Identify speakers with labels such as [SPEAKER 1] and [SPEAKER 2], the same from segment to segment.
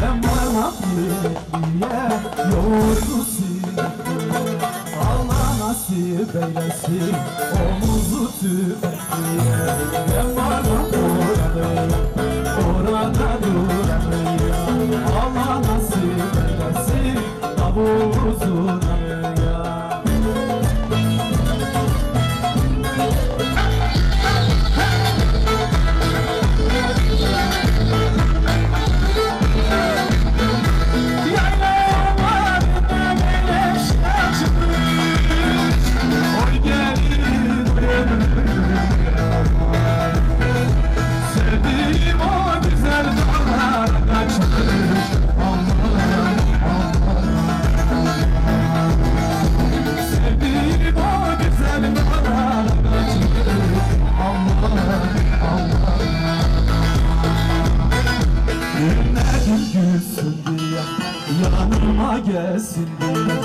[SPEAKER 1] Ben varmam yürekliye, yoğurdu sinekliye. Allah nasip eylesin omuzu tüfekliye. Ben varmam orada duramıyor. Allah nasip eylesin davuzuna ya. Gülsün diye, yanıma gelsin diye,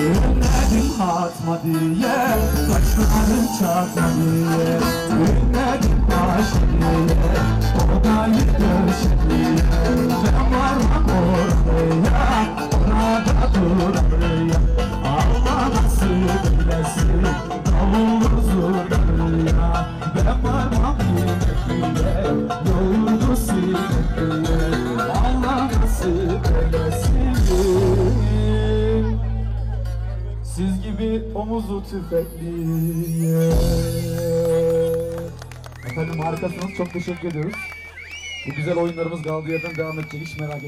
[SPEAKER 1] ünledim hatma diye, kaşlarım çatma diye, ünledim aşk diye, o da yıkışık diye. Ben varmam oraya, orada duraya. Allah nasip eylesin davullu zurnaya. Ben varmam yine yoğurdu sinekliye. Allah nasip eylesin. Siz gibi omuzu tüfekliye. Efendim harikasınız, çok teşekkür ediyoruz. Bu güzel oyunlarımız kaldığı yerden devam edecek, hiç merak etmeyin.